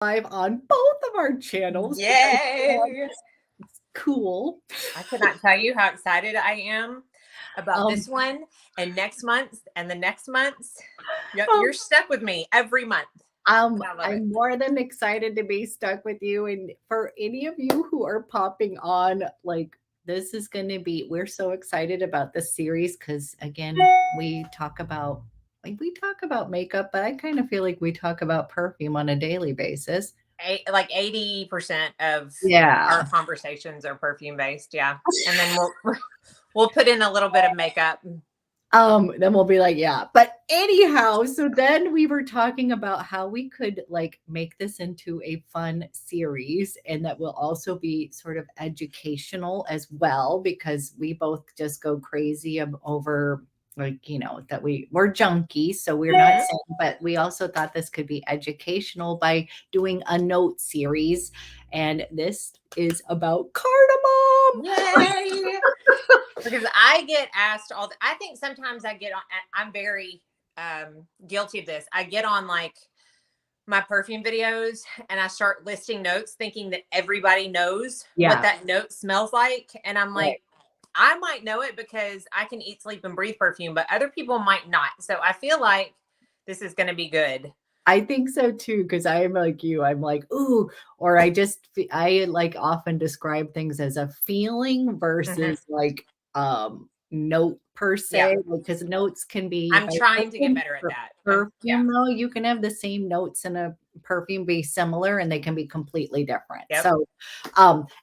live on both of our channels. Yay! It's cool. I cannot tell you how excited I am about Um, this one and next month and the next months. um, You're stuck with me every month. And I love it. I'm more than excited to be stuck with you. And for any of you who are popping on, like, this is going to be, we're so excited about this series because, again, we talk about. Like we talk about makeup, but I kind of feel like we talk about perfume on a daily basis. Like 80% of Yeah. our conversations are perfume based. Yeah. And then we'll put in a little bit of makeup. Then we'll be like, yeah. But anyhow, so then we were talking about how we could like make this into a fun series and that will also be sort of educational as well, because we both just go crazy over like, that we're junkies, so we're not saying, but we also thought this could be educational by doing a note series. And this is about cardamom. Yay! Because I get asked I think sometimes I get on, I'm very guilty of this. I get on like my perfume videos and I start listing notes thinking that everybody knows what that note smells like. And I'm like, I might know it because I can eat, sleep, and breathe perfume, but other people might not. So I feel like this is going to be good. I think so too, because I am like you. I'm like, ooh, or I like often describe things as a feeling versus like note per se, because notes can be. I'm trying to get better at that. Perfume, though, you can have the same notes in a perfume be similar and they can be completely different. Yep. So,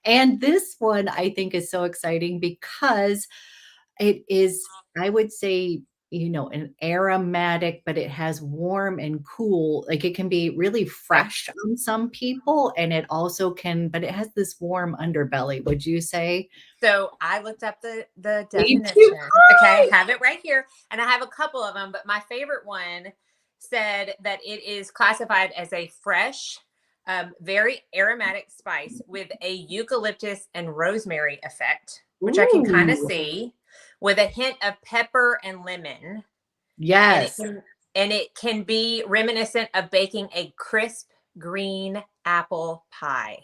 and this one I think is so exciting because it is, I would say, an aromatic, but it has warm and cool. Like it can be really fresh on some people, and it also can, but it has this warm underbelly. Would you say? So I looked up the definition. Okay, I have it right here, and I have a couple of them, but my favorite one said that it is classified as a fresh, very aromatic spice with a eucalyptus and rosemary effect, which I can kind of see, with a hint of pepper and lemon. Yes. And it can be reminiscent of baking a crisp green apple pie.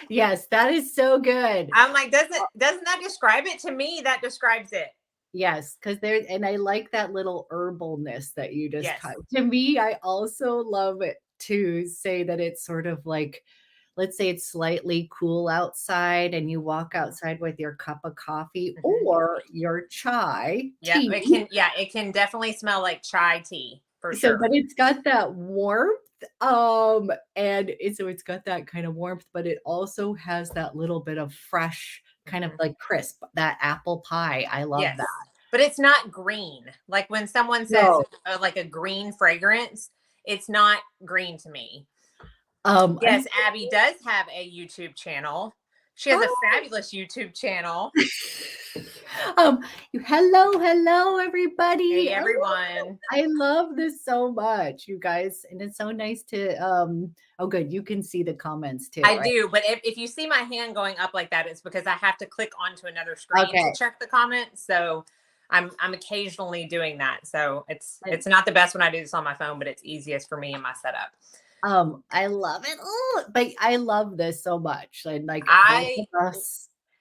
Yes, that is so good. I'm like, doesn't that describe it? To me, that describes it. Yes, because there's, and I like that little herbalness that you just to me, I also love it to say that it's sort of like, let's say it's slightly cool outside and you walk outside with your cup of coffee or your chai tea. It can definitely smell like chai tea for sure. But it's got that warmth. It's got that kind of warmth, but it also has that little bit of fresh, kind of like crisp, that apple pie. I love that. But it's not green. Like when someone says like a green fragrance, it's not green to me. Yes, Abby does have a YouTube channel. She has a fabulous YouTube channel. Hello, everybody. Hey, everyone. I love this so much, you guys. And it's so nice to, oh, good. You can see the comments too. I do. But if you see my hand going up like that, it's because I have to click onto another screen to check the comments. So I'm occasionally doing that. So it's not the best when I do this on my phone, but it's easiest for me in my setup. I love it. Oh, but I love this so much. And like I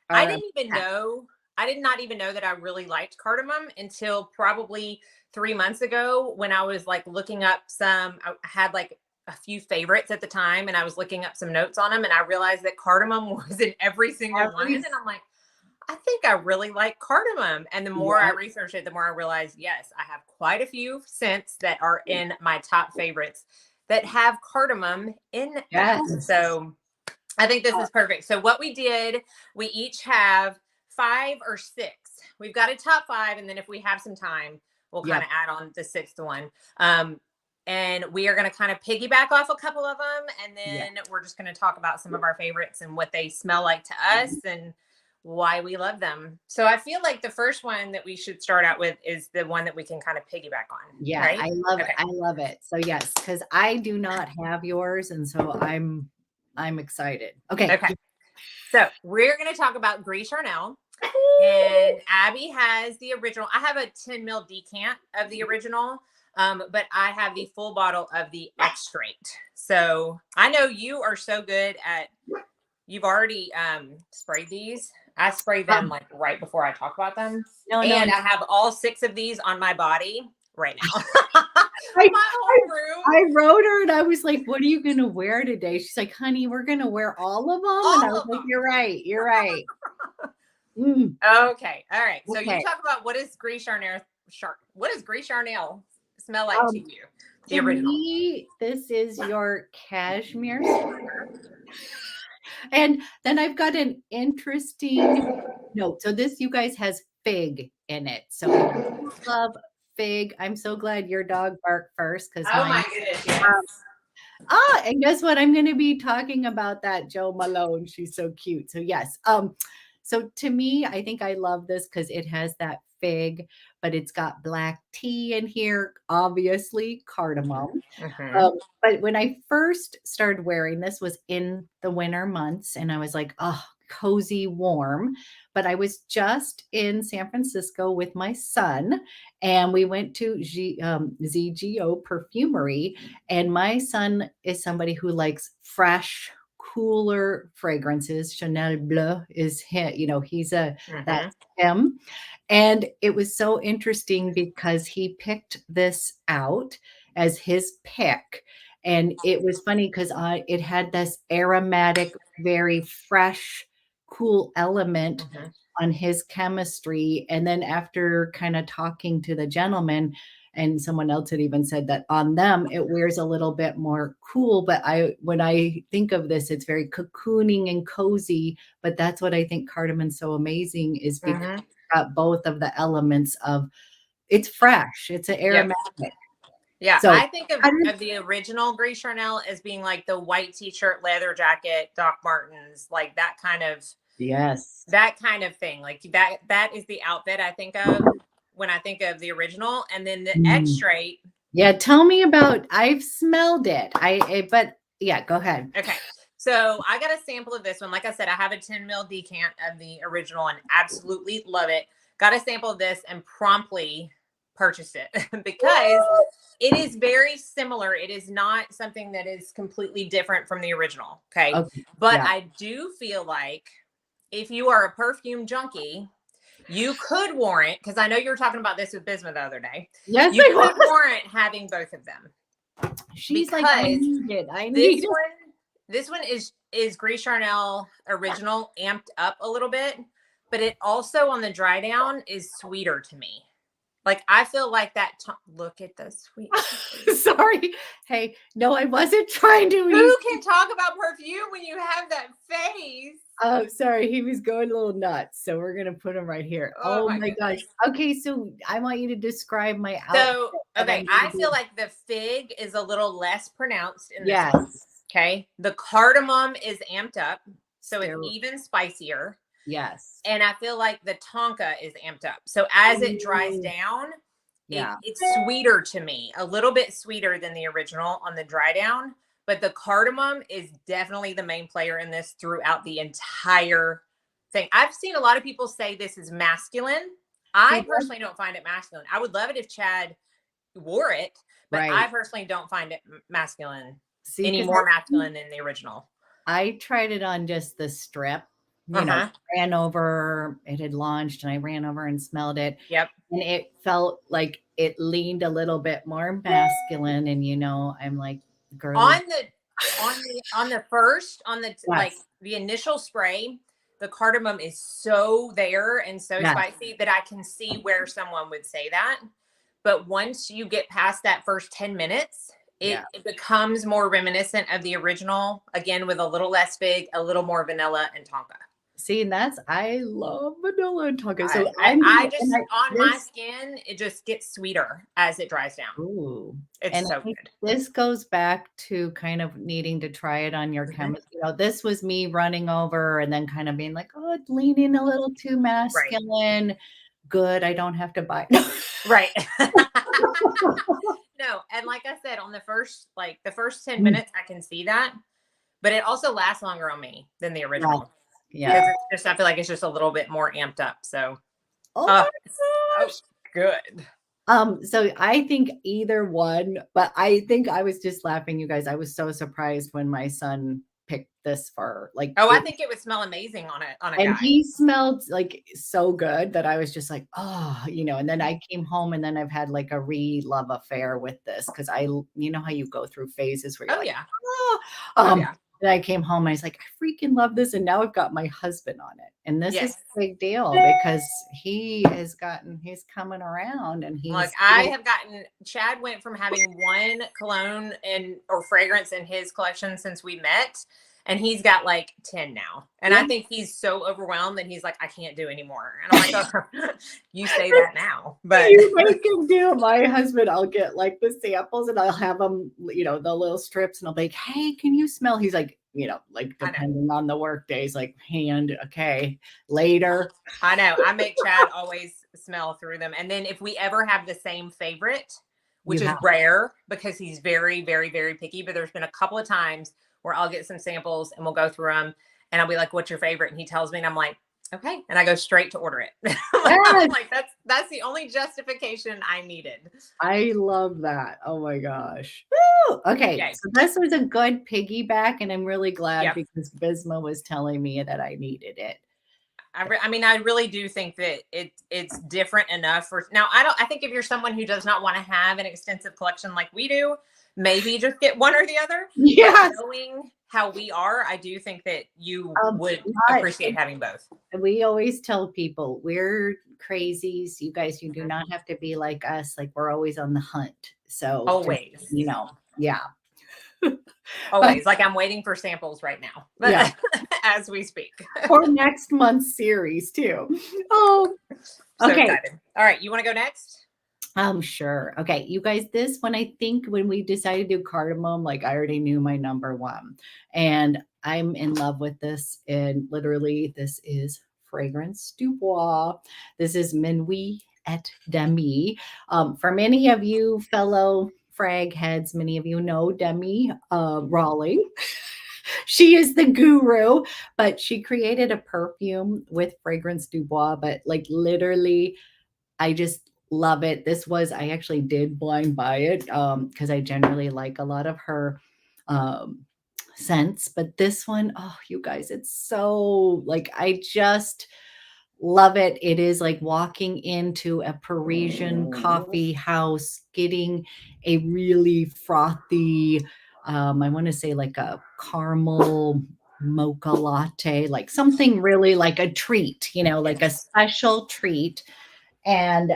didn't even know. I did not even know that I really liked cardamom until probably 3 months ago when I was like looking up I had like a few favorites at the time and I was looking up some notes on them and I realized that cardamom was in every single one. And I'm like, I think I really like cardamom. And the more I researched it, the more I realized, yes, I have quite a few scents that are in my top favorites that have cardamom in them. So I think this is perfect. So what we did, we each have 5 or 6. We've got a top 5. And then if we have some time, we'll kind of add on the 6th one. And we are going to kind of piggyback off a couple of them. And then we're just going to talk about some of our favorites and what they smell like to us and why we love them. So I feel like the first one that we should start out with is the one that we can kind of piggyback on. Yeah, right? I love it. I love it. So yes, because I do not have yours. And so I'm excited. Okay. So we're going to talk about Gris Charnel. And Abby has the original. I have a 10 ml decant of the original. But I have the full bottle of the Extrait. So I know you are so good at, you've already sprayed these. I spray them like right before I talk about them. No, and I have all 6 of these on my body right now. I wrote her and I was like, what are you going to wear today? She's like, honey, we're going to wear all of them. And I was like, you're right. You're right. Okay. All right. So you talk about what is Gris Charnel smell like to you? The original. Me, this is your cashmere. And then I've got an interesting note. So this, you guys, has fig in it. So I love fig. I'm so glad your dog barked first because my goodness, yes. And guess what? I'm going to be talking about that Joe Malone. She's so cute. So yes. So to me, I think I love this because it has that fig, but it's got black tea in here, obviously cardamom. But when I first started wearing this was in the winter months, and I was like, oh, cozy, warm. But I was just in San Francisco with my son, and we went to ZGO Perfumery, and my son is somebody who likes fresh, cooler fragrances. Chanel Bleu is him, he's that's him. And it was so interesting because he picked this out as his pick. And it was funny because it had this aromatic, very fresh, cool element on his chemistry. And then after kind of talking to the gentleman, and someone else had even said that on them, it wears a little bit more cool. But when I think of this, it's very cocooning and cozy. But that's what I think Cardamon's so amazing is because it's got both of the elements of, it's fresh, it's an aromatic. Yeah, so, I think of the original Gris Charnel as being like the white t-shirt, leather jacket, Doc Martens, like that kind of that kind of thing. Like that is the outfit I think of when I think of the original. And then the Extrait. Yeah, tell me about. I've smelled it. But yeah, go ahead. Okay. So I got a sample of this one. Like I said, I have a 10 ml decant of the original and absolutely love it. Got a sample of this and promptly purchased it because it is very similar. It is not something that is completely different from the original. Okay. But I do feel like if you are a perfume junkie, you could warrant, because I know you were talking about this with Bisma the other day. Yes, you could warrant having both of them. She's like, I need it. This one is Gris Charnel original amped up a little bit, but it also on the dry down is sweeter to me. Like I feel like that. Look at the sweet. Sorry. Hey, no, I wasn't trying to. Who can talk about perfume when you have that face? Oh, sorry. He was going a little nuts. So we're going to put him right here. Oh my gosh. Okay. So I want you to describe my outfit. So, okay. I feel like the fig is a little less pronounced in this one. Okay. The cardamom is amped up. So it's even spicier. Yes. And I feel like the tonka is amped up. So as it dries down, it's sweeter to me, a little bit sweeter than the original on the dry down. But the cardamom is definitely the main player in this throughout the entire thing. I've seen a lot of people say this is masculine. I personally don't find it masculine. I would love it if Chad wore it, but I personally don't find it masculine, any more masculine than the original. I tried it on just the strip. Ran over, it had launched and I ran over and smelled it. Yep. And it felt like it leaned a little bit more masculine. And, I'm like, girl. On the first, like the initial spray, the cardamom is so there and so spicy that I can see where someone would say that. But once you get past that first 10 minutes, it becomes more reminiscent of the original, again, with a little less fig, a little more vanilla and tonka. See, and I love vanilla and tonka. So my skin, it just gets sweeter as it dries down. Ooh, it's so good. This goes back to kind of needing to try it on your chemistry. This was me running over and then kind of being like, oh, it's leaning a little too masculine. Right. Good, I don't have to buy it. Right. No, and like I said, on the first 10 minutes, I can see that, but it also lasts longer on me than the original. Right. Yeah. I feel like it's just a little bit more amped up. So, oh good. So I think either one, but I think I was just laughing, you guys. I was so surprised when my son picked this for like Oh, I it, think it would smell amazing on a and guy. he smelled like so good that I was just like, oh, and then I came home and then I've had like a re-love affair with this because you know how you go through phases where you're Oh like, yeah. oh, Oh yeah. and I came home and I was like, I freaking love this. And now I've got my husband on it. And this is Yes. a big deal because he's coming around and Look, he's I have gotten Chad went from having one cologne or fragrance in his collection since we met, and he's got like 10 now. And yeah. I think he's so overwhelmed that he's like, I can't do anymore. And I'm like, oh, you say that now. But You make him do. My husband, I'll get like the samples and I'll have them, the little strips, and I'll be like, hey, can you smell? He's like, like depending on the work days, like okay, later. I know. I make Chad always smell through them. And then if we ever have the same favorite, which is rare because he's very, very, very picky, but there's been a couple of times where I'll get some samples and we'll go through them and I'll be like, what's your favorite? And he tells me and I'm like, okay. And I go straight to order it. I'm like, that's the only justification I needed. I love that. Oh my gosh. Woo! Okay. So this was a good piggyback and I'm really glad because Bisma was telling me that I needed it. I mean, I really do think that it's different enough for now. I think if you're someone who does not want to have an extensive collection like we do, maybe just get one or the other. Yeah. Knowing how we are, I do think that you would appreciate having both. We always tell people we're crazies. You guys, you do not have to be like us. Like we're always on the hunt. So always, yeah. Always. Like I'm waiting for samples right now. Yeah. As we speak. For next month's series too. Oh, okay. Excited. All right. You want to go next? Sure. Okay. You guys, this one, I think when we decided to do Cardamom, like I already knew my number one and I'm in love with this. And literally this is Fragrance du Bois. This is Minuit et Demi. For many of you fellow frag heads, many of you know Demi Raleigh. She is the guru, but she created a perfume with Fragrance du Bois, but like literally, I just love it. I actually did blind buy it because I generally like a lot of her scents, but this one, oh, you guys, it's so like, I just love it. It is like walking into a Parisian coffee house, getting a really frothy, I want to say like a caramel mocha latte, like something really like a treat, like a special treat. And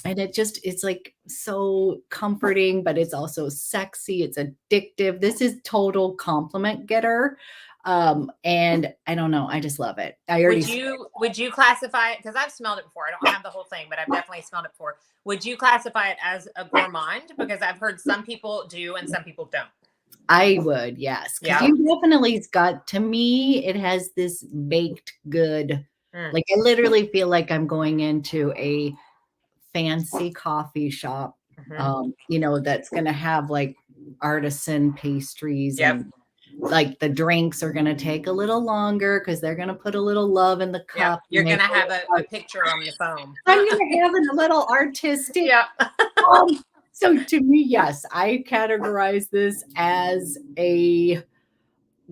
it's like so comforting, but it's also sexy. It's addictive. This is total compliment getter. And I don't know. I just love it. Would you classify it? Because I've smelled it before. I don't have the whole thing, but I've definitely smelled it before. Would you classify it as a gourmand? Because I've heard some people do and some people don't. I would, yes. Because you definitely got, to me, it has this baked good. Like I literally feel like I'm going into a fancy coffee shop, that's going to have like artisan pastries and like the drinks are going to take a little longer because they're going to put a little love in the cup. You're going to have a picture on the foam. I'm going to have a little artistic. So to me, yes, I categorize this as a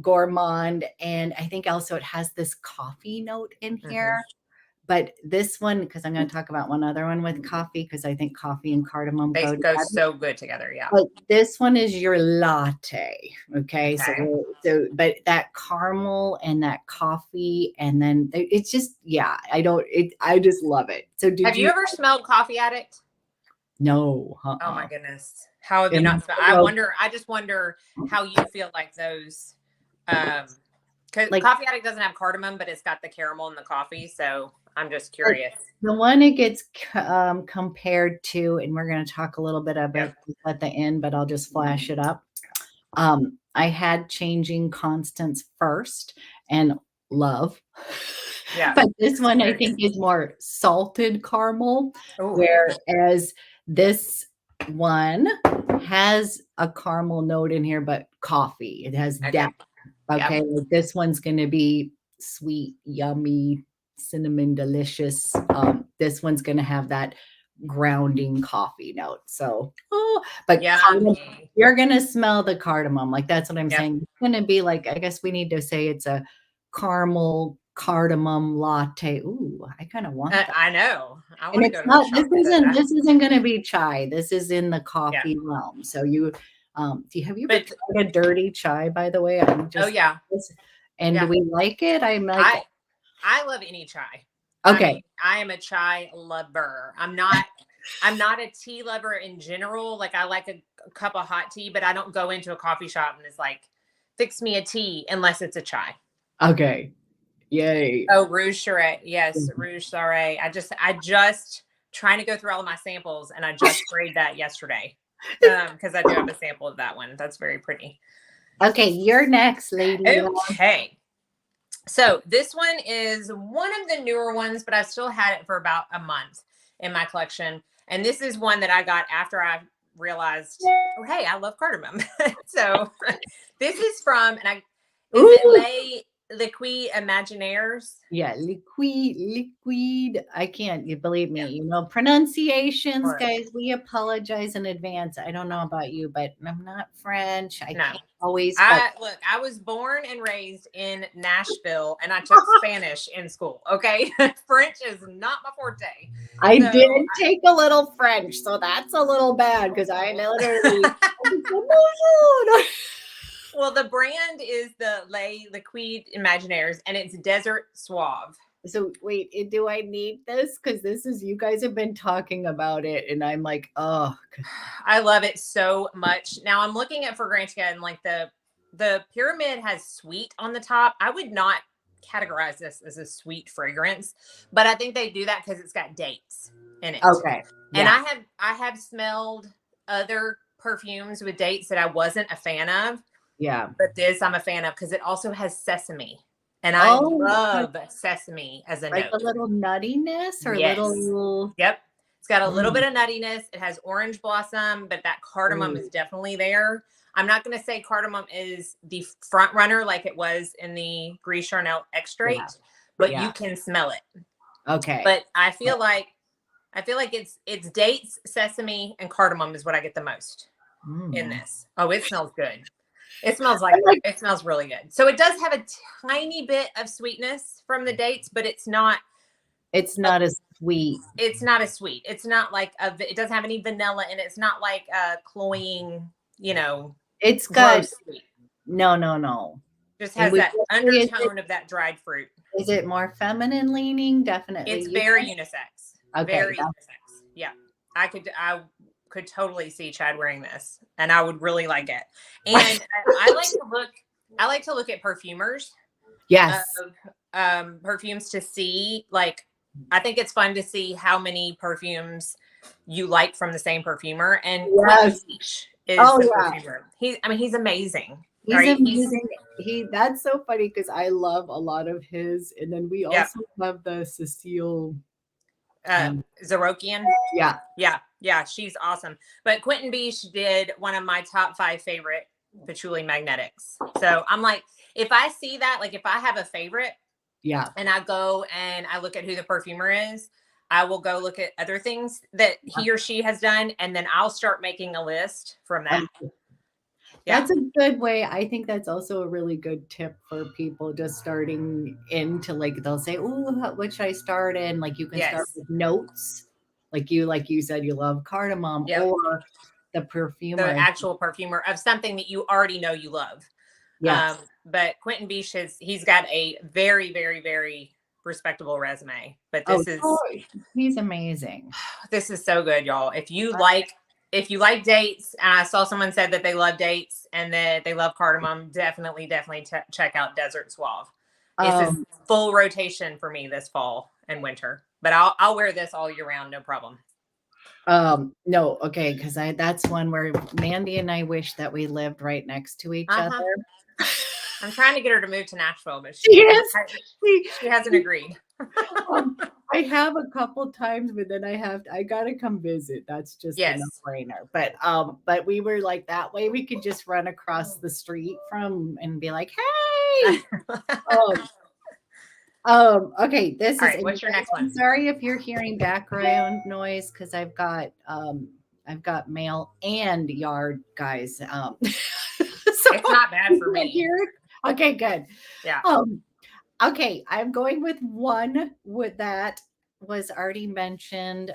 gourmand. And I think also it has this coffee note in here. But this one, because I'm going to talk about one other one with coffee, because I think coffee and cardamom go so good together. Yeah. But this one is your latte. Okay. So, but that caramel and that coffee, and then it's just, I just love it. So have you ever smelled Coffee Addict? No. Oh my goodness. How have you not smelled? I just wonder how you feel like those, because Coffee Addict doesn't have cardamom, but it's got the caramel and the coffee. So I'm just curious. The one it gets compared to, and we're going to talk a little bit about this at the end, but I'll just flash it up. I had Changing Constants first and love. Yeah. But this one I think is more salted caramel, whereas this one has a caramel note in here, but coffee. It has depth. Okay. This one's going to be sweet, yummy, cinnamon, delicious. This one's going to have that grounding coffee note. So, but Yummy. you're gonna smell the cardamom. Like that's what I'm Yep. saying. It's gonna be like, I guess we need to say it's a caramel cardamom latte. Ooh, I kind of want that. I know. I And want to it's go to a not. shop that does that. This isn't gonna be chai. This is in the Yeah. coffee realm. So you, have you ever But tried a dirty chai? By the way, I'm oh just. yeah. And Yeah. do we like it? I'm like, I love any chai. okay. I mean, I am a chai lover. I'm not a tea lover in general. Like I like a cup of hot tea, but I don't go into a coffee shop and it's like, fix me a tea unless it's a chai. Okay. Yay. Oh, Rouge Charret. Yes, Rouge Charret. I just trying to go through all of my samples and I just sprayed that yesterday. Because I do have a sample of that one. That's very pretty. Okay, you're next, lady. Okay. So this one is one of the newer ones, but I've still had it for about a month in my collection. And this is one that I got after I realized, oh, hey, I love cardamom. So this is from, is it Liquid Imaginaires? Yeah, liquid. I can't, you believe me, pronunciations, guys, we apologize in advance. I don't know about you, but I'm not French. I can't always. Look, I was born and raised in Nashville and I took Spanish in school. Okay. French is not my forte. I did take a little French, so that's a little bad because I literally. Well, the brand is the Liquid Imaginaires and it's Desert Suave. So wait, do I need this? Because this is, you guys have been talking about it and I'm like, oh. I love it so much. Now I'm looking at Fragrantica and like the pyramid has sweet on the top. I would not categorize this as a sweet fragrance, but I think they do that because it's got dates in it. Okay. And I have smelled other perfumes with dates that I wasn't a fan of. Yeah. But this I'm a fan of because it also has sesame. And I love sesame as a like note. A little nuttiness or little. Yep. It's got a little bit of nuttiness. It has orange blossom, but that cardamom is definitely there. I'm not going to say cardamom is the front runner like it was in the Gris Charnel Extrait, but you can smell it. Okay. But I feel like it's dates, sesame, and cardamom is what I get the most in this. Oh, it smells good. It smells it smells really good. So it does have a tiny bit of sweetness from the dates, but it's not as sweet. It's not as sweet. It's not like it doesn't have any vanilla in it. It's not like a cloying, it's got sweet. No. Just has that undertone of that dried fruit. Is it more feminine leaning? Definitely. It's very unisex. Okay. Very unisex. Yeah. I could totally see Chad wearing this and I would really like it. And I like to look at perfumers. Yes. Perfumes to see, like, I think it's fun to see how many perfumes you like from the same perfumer. And Quentin Beach is the perfumer. He's amazing. He's amazing. That's so funny because I love a lot of his. And then we also love the Cecile Zarokian. Yeah, she's awesome. But Quentin Beach did one of my top 5 favorite patchouli magnetics. So I'm like, if I see that, like if I have a favorite, and I go and I look at who the perfumer is, I will go look at other things that he or she has done, and then I'll start making a list from that. That's a good way. I think that's also a really good tip for people just starting into, like, they'll say, oh, what should I start in? Like you can start with notes. Like you said, you love cardamom or the perfumer. The actual perfumer of something that you already know you love. Yes. But Quentin Beach he's got a very, very, very respectable resume. But he's amazing. This is so good, y'all. If you like dates, and I saw someone said that they love dates and that they love cardamom, definitely check out Desert Suave. This is full rotation for me this fall and winter, but I'll wear this all year round, no problem. No, okay, because that's one where Mandy and I wish that we lived right next to each other. I'm trying to get her to move to Nashville, but she hasn't agreed. I have a couple times, but then I gotta come visit. That's just a no-brainer. But we were like, that way we could just run across the street from and be like, hey. Okay, this All is, right, what's your next I'm one? sorry if you're hearing background noise because I've got mail and yard guys. So It's not bad for you can me. hear it? Okay, good. Yeah. Okay, I'm going with one with that was already mentioned.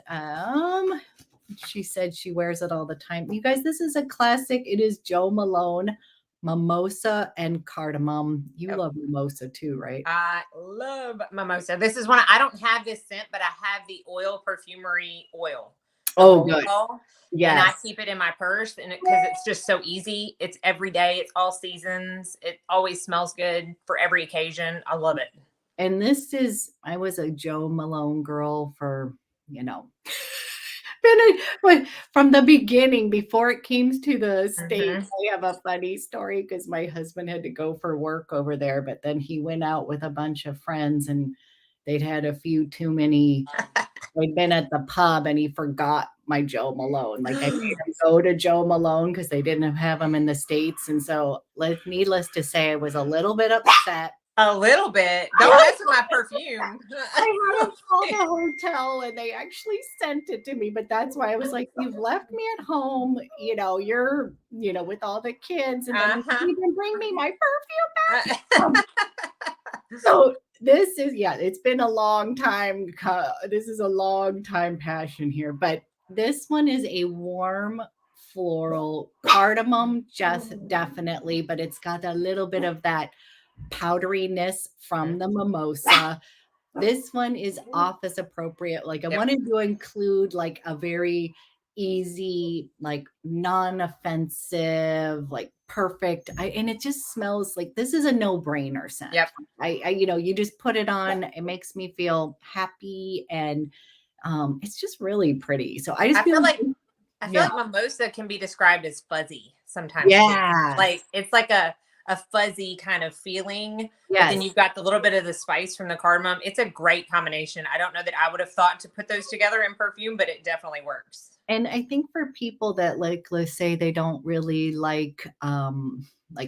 She said she wears it all the time. You guys, this is a classic. It is Jo Malone, Mimosa and Cardamom. You Oh, love Mimosa too, right? I love Mimosa. This is one I don't have this scent, but I have the oil perfumery oil, the Oh, roller good. ball. And I Yes. keep it in my purse and because it's just so easy. It's every day, it's all seasons. It always smells good for every occasion. I love it. And this is, I was a Jo Malone girl for, you know, from the beginning before it came to the States. Mm-hmm. I have a funny story because my husband had to go for work over there, but then he went out with a bunch of friends and they'd had a few too many. They'd been at the pub and he forgot my Jo Malone. Like I made him go to Jo Malone because they didn't have him in the States. And so, needless to say, I was a little bit upset. A little bit. Don't mess with my perfume. I had to call the hotel and they actually sent it to me. But that's why I was like, you've left me at home. You know, you're, with all the kids. And then you can bring me my perfume back. So this is, it's been a long time. This is a long time passion here. But this one is a warm floral cardamom, just definitely. But it's got a little bit of that powderiness from the mimosa. This one is office appropriate. Like I wanted to include like a very easy, like non-offensive, like perfect. And it just smells like this is a no-brainer scent. Yep. You just put it on, it makes me feel happy and it's just really pretty. So I just feel like mimosa can be described as fuzzy sometimes. Yeah. Like it's like a fuzzy kind of feeling. Yes. But then you've got the little bit of the spice from the cardamom. It's a great combination. I don't know that I would have thought to put those together in perfume, but it definitely works. And I think for people that like, let's say they don't really like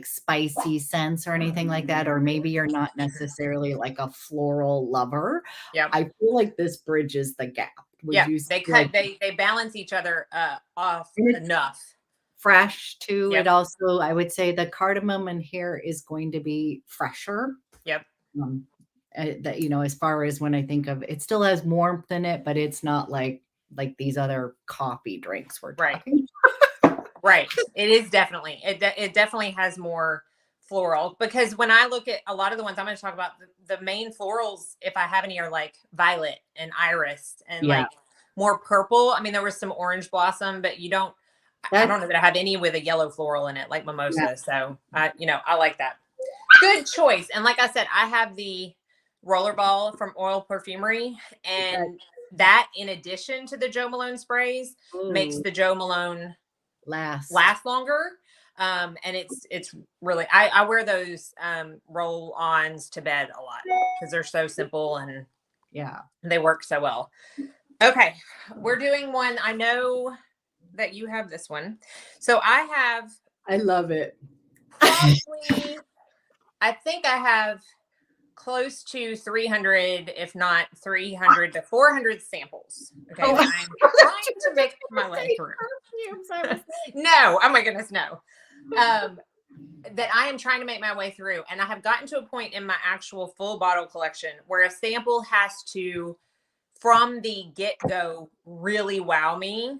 spicy scents or anything like that, or maybe you're not necessarily like a floral lover. Yeah. I feel like this bridges the gap. They balance each other off enough. Fresh too. It also, I would say the cardamom in here is going to be fresher. Yep. That, as far as when I think of it still has warmth in it, but it's not like these other coffee drinks we're talking. Right. It is definitely, it definitely has more floral because when I look at a lot of the ones I'm going to talk about, the main florals, if I have any, are like violet and iris and like more purple. I mean, there was some orange blossom, but I don't know that I have any with a yellow floral in it, like mimosa. Yeah. So I like that. Good choice. And like I said, I have the rollerball from Oil Perfumery, and that, in addition to the Jo Malone sprays, makes the Jo Malone last longer. And it's really, I wear those roll-ons to bed a lot because they're so simple and they work so well. Okay, we're doing one. I know that you have this one. So I love it. Probably, I think I have close to 300, if not 300 to 400 samples. Okay, I'm trying to make my way through. No, oh my goodness, no. That I am trying to make my way through. And I have gotten to a point in my actual full bottle collection where a sample has to, from the get-go, really wow me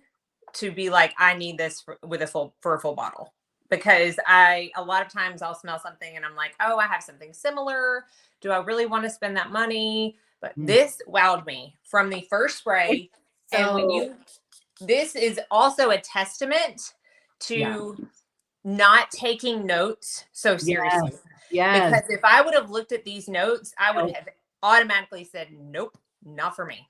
to be like, I need this for a full bottle. Because a lot of times I'll smell something and I'm like, oh, I have something similar. Do I really want to spend that money? But this wowed me from the first spray. And this is also a testament to not taking notes so seriously. Yes. Because if I would have looked at these notes, I would have automatically said, nope, not for me.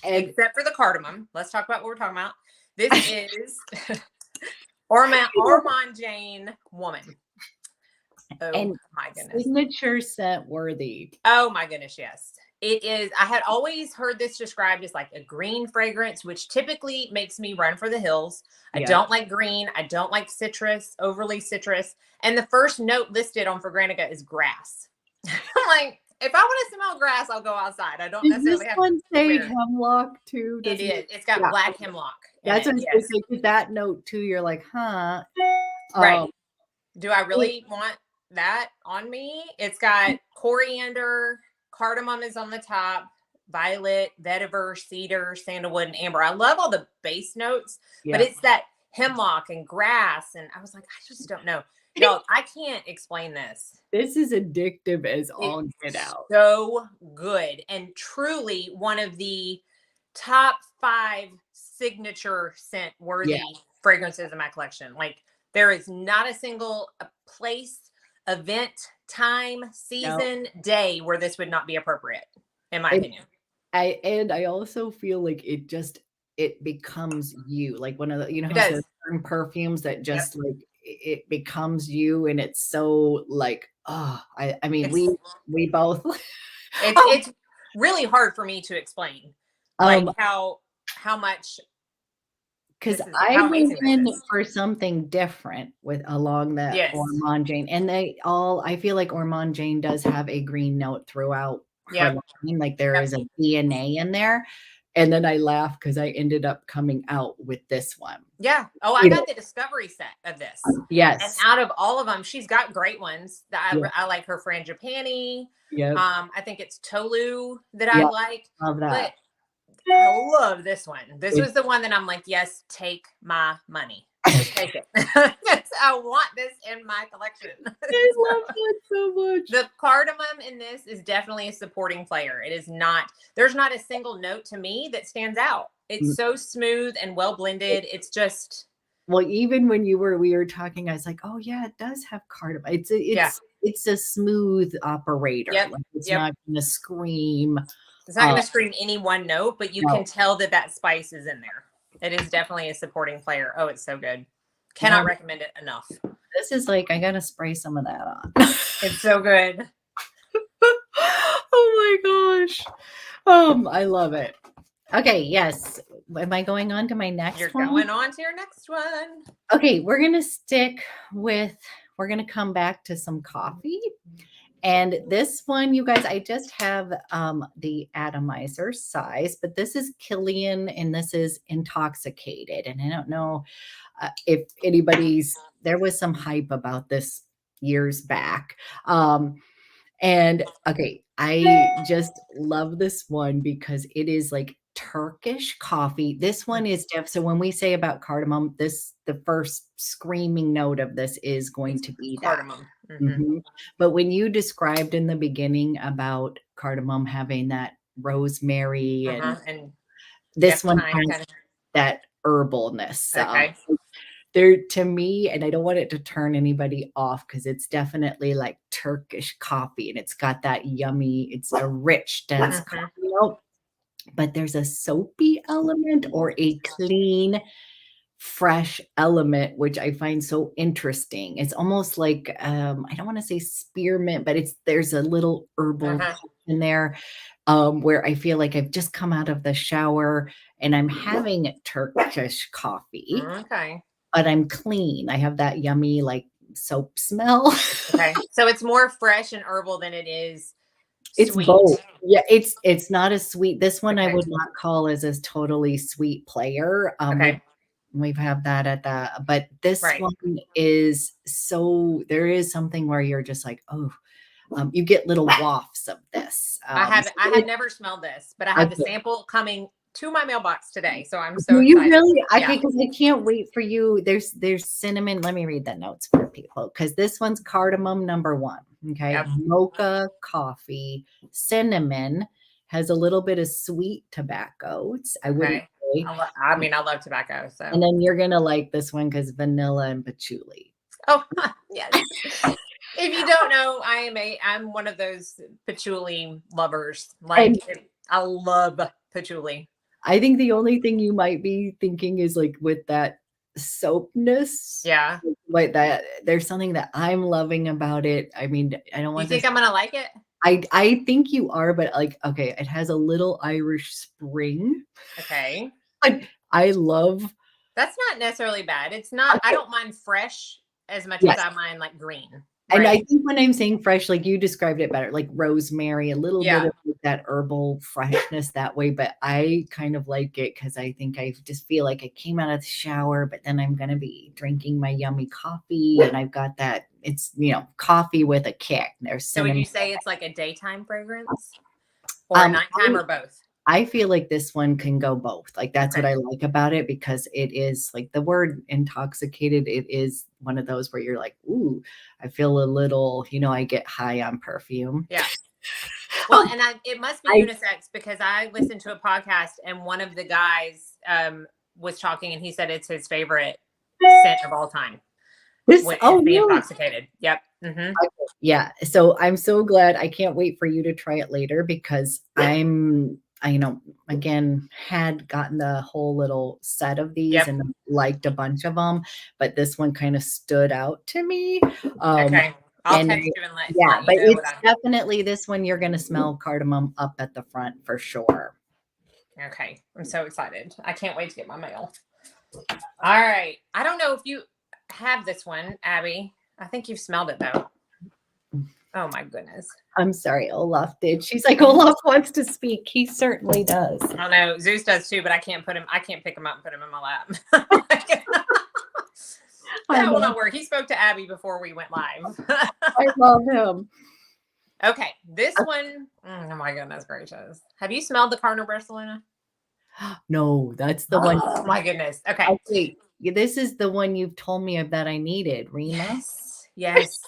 Except for the cardamom. Let's talk about what we're talking about. This is Ormonde Jayne Woman. Oh and my goodness. Signature scent worthy. Oh my goodness, yes. It is. I had always heard this described as like a green fragrance, which typically makes me run for the hills. I don't like green. I don't like citrus, overly citrus. And the first note listed on Fragrantica is grass. I'm like, if I want to smell grass, I'll go outside. I don't Does necessarily this have one to say wear it. hemlock too? It Does is. It's got yeah, black okay. hemlock in That's it. what I was Yes. gonna say, 'cause that note too, you're like, huh? Right. Do I really want that on me? It's got coriander, cardamom is on the top, violet, vetiver, cedar, sandalwood, and amber. I love all the base notes, but Yeah. it's that hemlock and grass. And I was like, I just don't know. Y'all, I can't explain this. This is addictive as all get It's out. so good and truly one of the top 5 signature scent worthy fragrances in my collection. Like there is not a single place, event, time, season, day where this would not be appropriate, in my opinion. I also feel like it becomes you. Like one of the, how there's certain perfumes that just like it becomes you, and it's so like, oh, I mean, we both it's really hard for me to explain like how much, because I went in for something different along that Ormonde Jayne, and I feel like Ormonde Jayne does have a green note throughout her line, like there is a DNA in there. And then I laugh because I ended up coming out with this one. Yeah. Oh, I got the discovery set of this. Yes. And out of all of them, she's got great ones. I like her Frangipani. Yeah. I think it's Tolu that I like. Love that. But I love this one. This was the one that I'm like, yes, take my money. Just take it. I want this in my collection. I love that so much. The cardamom in this is definitely a supporting player. It is not, there's not a single note to me that stands out. It's so smooth and well blended. It's just. Well, even when we were talking, I was like, oh yeah, it does have cardamom. It's a smooth operator. Yep. Like it's not gonna scream. It's not going to scream any one note, but you can tell that spice is in there. It is definitely a supporting player. Oh, it's so good. Cannot recommend it enough. This is like, I got to spray some of that on. It's so good. Oh my gosh. I love it. Okay. Yes. Am I going on to my next one? You're going on to your next one. Okay. We're going to come back to some coffee. And this one, you guys, I just have the atomizer size, but this is Kilian and this is Intoxicated. And I don't know if there was some hype about this years back. And okay, I just love this one because it is like Turkish coffee. This one is so when we say about cardamom, the first screaming note of this is going to be cardamom. But when you described in the beginning about cardamom having that rosemary and this one has that herbalness. There, to me, and I don't want it to turn anybody off because it's definitely like Turkish coffee and it's got that yummy, it's a rich, dense coffee note, but there's a soapy element or a clean, fresh element, which I find so interesting. It's almost like, I don't want to say spearmint, but there's a little herbal in there where I feel like I've just come out of the shower and I'm having Turkish coffee. Okay. But I'm clean. I have that yummy like soap smell. Okay. So it's more fresh and herbal than it is it's sweet. Both. Yeah, it's not as sweet. This one I would not call as a totally sweet player. We've had that at the, but this one is there is something where you're just like, oh, you get little wafts of this. I have never smelled this, but I have the sample coming to my mailbox today. So I'm so excited. You really? Okay, because I can't wait for you. There's cinnamon. Let me read the notes for people because this one's cardamom #1. Okay. Mocha coffee, cinnamon, has a little bit of sweet tobacco. I wouldn't say. I love tobacco. So and then you're gonna like this one because vanilla and patchouli. Oh yes. If you don't know, I'm one of those patchouli lovers. I love patchouli. I think the only thing you might be thinking is like with that soapness. Yeah. Like that. There's something that I'm loving about it. I mean, I don't want You think I'm gonna like it? I think you are, but like, okay, it has a little Irish spring. Okay. I love. That's not necessarily bad. It's not, I don't mind fresh as much as I mind like green. And I think when I'm saying fresh, like you described it better, like rosemary, a little bit of that herbal freshness that way. But I kind of like it because I think I just feel like I came out of the shower, but then I'm going to be drinking my yummy coffee. And I've got that, it's, coffee with a kick. There's So would you say it's like a daytime fragrance or a nighttime or both? I feel like this one can go both. Like that's what I like about it because it is like the word intoxicated. It is one of those where you're like, ooh, I feel a little, I get high on perfume. Yeah. Well, and it must be unisex because I listened to a podcast and one of the guys was talking and he said it's his favorite scent of all time. The Intoxicated. Yep. Mm-hmm. Yeah. So I'm so glad. I can't wait for you to try it later because I again, had gotten the whole little set of these and liked a bunch of them, but this one kind of stood out to me. Okay. I'll text you and let you know. But it's definitely this one. You're going to smell cardamom up at the front for sure. Okay. I'm so excited. I can't wait to get my mail. All right. I don't know if you have this one, Abby. I think you've smelled it though. Oh my goodness. I'm sorry, Olaf did. She's like, Olaf wants to speak. He certainly does. I know Zeus does too, but I can't pick him up and put him in my lap. That will not work. He spoke to Abby before we went live. I love him. Okay. This one, oh my goodness gracious. Have you smelled the Carner Barcelona? No, that's the one. Oh my goodness. Okay. This is the one you've told me of that I needed, Rima. Yes.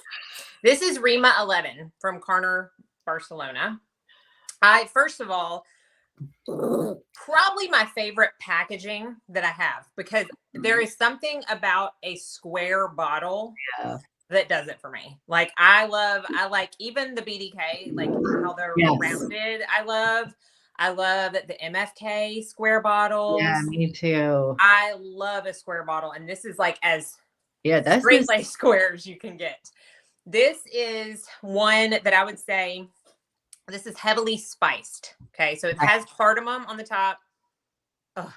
This is Rima 11 from Carner Barcelona. First of all, probably my favorite packaging that I have because there is something about a square bottle that does it for me. Like I like even the BDK, like how they're rounded. I love the MFK square bottles. Yeah, me too. I love a square bottle. And this is like as that's straight lace square as you can get. This is one that I would say this is heavily spiced. Okay. So it has cardamom on the top.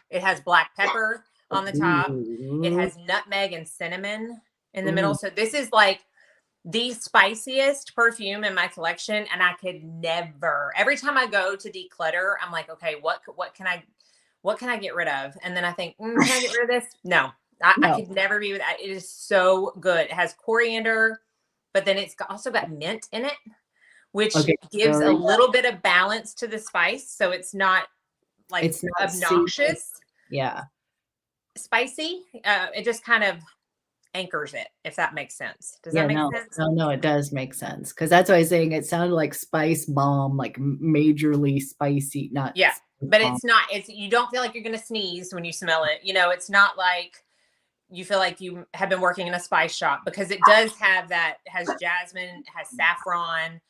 It has black pepper on the top. It has nutmeg and cinnamon in the middle. So this is like the spiciest perfume in my collection. And I could never, every time I go to declutter, I'm like, okay, what can I get rid of? And then I think, can I get rid of this? No, I could never be with that. It is so good. It has coriander, but then it's also got mint in it, which gives a little bit of balance to the spice. So it's not like it's not obnoxious. Spicy. It just kind of anchors it, if that makes sense. Does that make sense? No, it does make sense. Because that's why I was saying it sounded like spice bomb, like majorly spicy, not but it's not, you don't feel like you're gonna sneeze when you smell it. It's not like you feel like you have been working in a spice shop because it does have that, has jasmine, has saffron.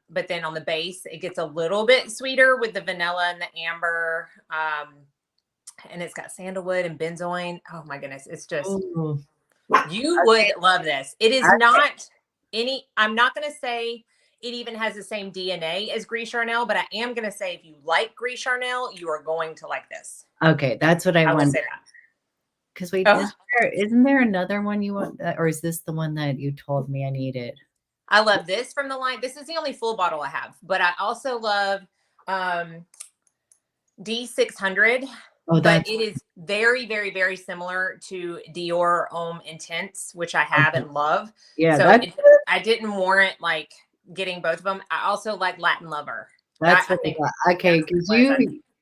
But then on the base, it gets a little bit sweeter with the vanilla and the amber. And it's got sandalwood and benzoin. Oh my goodness. It's just, you would love this. It is not I'm not going to say it even has the same DNA as Gris Charnel, but I am going to say if you like Gris Charnel, you are going to like this. Okay. That's what I want. Because isn't there another one you want, or is this the one that you told me I needed? I love this from the line. This is the only full bottle I have, but I also love D600. But it is very, very, very similar to Dior Homme Intense, which I have and love. Yeah. So I didn't warrant like getting both of them. I also like Latin Lover. That's what I got. Okay, because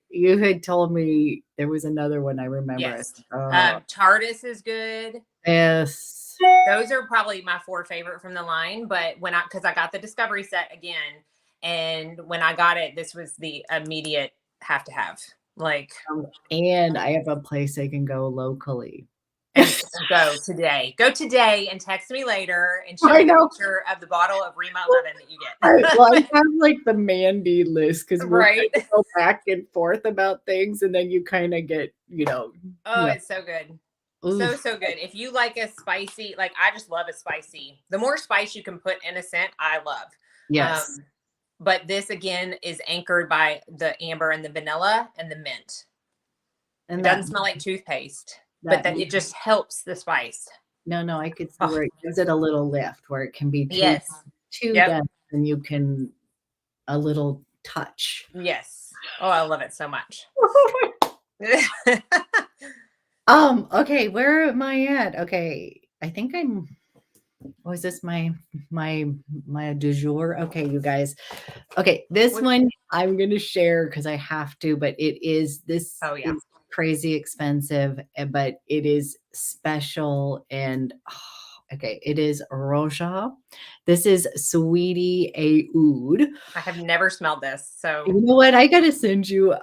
you had told me there was another one I remember. Yes. Tardis is good. Yes. Those are probably my 4 favorite from the line. But because I got the Discovery set again, and when I got it, this was the immediate have to have. Like, and I have a place I can go locally. And go today and text me later and show me a picture of the bottle of Rima 11 that you get. Well, I have like the Mandy list because we go back and forth about things, and then you kind of get, it's so good. Oof. So good. If you like a spicy, like I just love a spicy. The more spice you can put in a scent, I love. Yes. But this again is anchored by the amber and the vanilla and the mint. And it doesn't smell like toothpaste, but then it just helps the spice. No, I could see Oh, where it gives it a little lift, where it can be yes. too Yep. dense, and you can a little touch. Yes. Oh, I love it so much. Okay, where am I at? Okay, I think I'm was this my du jour? Okay, you guys. Okay, this Which, one I'm gonna share because I have to, but this oh yeah. is crazy expensive, but it is special and okay, it is Roja. This is Sweetie Aoud. I have never smelled this, so You know what? I gotta send you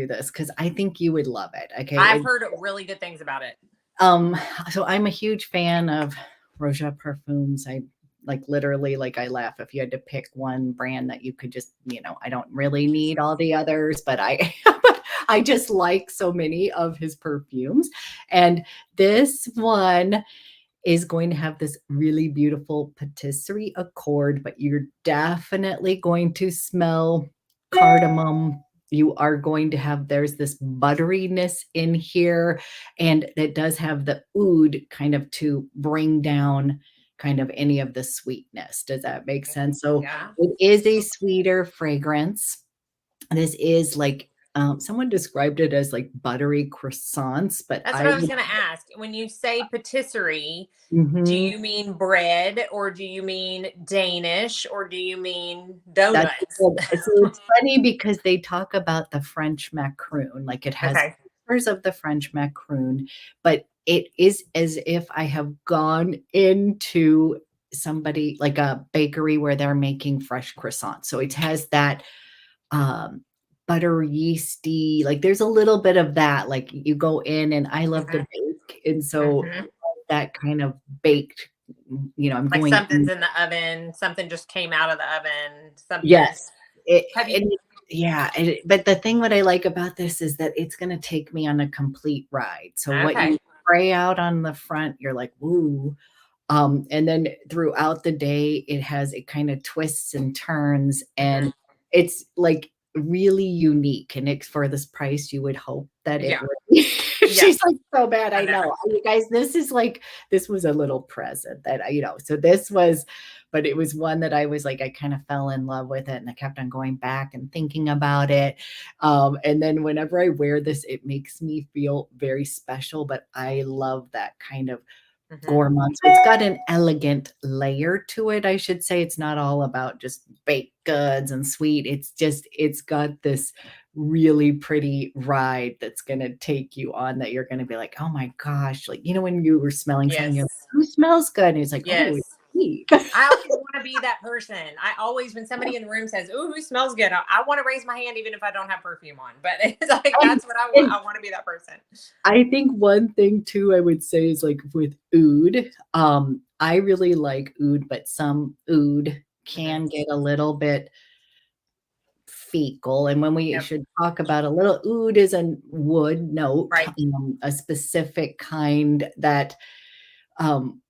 this because I think you would love it. Okay. I've heard really good things about it. Um, so I'm a huge fan of Roja Perfumes. I like literally like I laugh if you had to pick one brand that you could just, I don't really need all the others, but I I just like so many of his perfumes. And this one is going to have this really beautiful patisserie accord, but you're definitely going to smell cardamom. You are going to have, there's this butteriness in here, and it does have the oud kind of to bring down kind of any of the sweetness. Does that make sense? So Yeah. it is a sweeter fragrance. This is like someone described it as like buttery croissants, but That's what I I was would. going to ask. When you say patisserie, do Mhm. you mean bread or do you mean Danish or do you mean That's donuts? good. So it's funny because they talk about the French macaroon, like it has Okay. flavors of the French macaroon, but it is as if I have gone into somebody like a bakery where they're making fresh croissants. So it has that butter yeasty, like there's a little bit of that. Like you go in and I love to Mhm. bake. And so Mhm. that kind of baked, I'm Like going something's in the oven, something just came out of the oven, something. yes. It Have you? and yeah, but the thing what I like about this is that it's gonna take me on a complete ride. So what Okay. you spray out on the front, you're like, "Woo." And then throughout the day, it kinda twists and turns, Mhm. and it's, like, really unique, and it's for this price, you would hope that it Yeah. would be. Yes. She's like, "So bad, I I know. know." You guys, this was a little present that so this was but it was one that I was like, I kind of fell in love with it, and I kept on going back and thinking about it. And then whenever I wear this, it makes me feel very special, but I love that kind of Mhm. gourmand. So it's got an elegant layer to it, I should say. It's not all about just baked goods and sweet. It's got this really pretty ride that's gonna take you on that you're gonna be like, oh my gosh. Like, when you were smelling something, you're like, Yes. who smells good? And it's like, oh, it's Yes. sweet. I always want to be that person. I always, when somebody in the room says, "Ooh, who smells good?" I want to raise my hand, even if I don't have perfume on. But it's like And, that's what I want. and I want to be that person. I think one thing too I would say is like with oud, I really like oud, but some oud Mhm. can get a little bit fecal. And when we Yep. should talk about a little oud is a wood note, Right. a specific kind that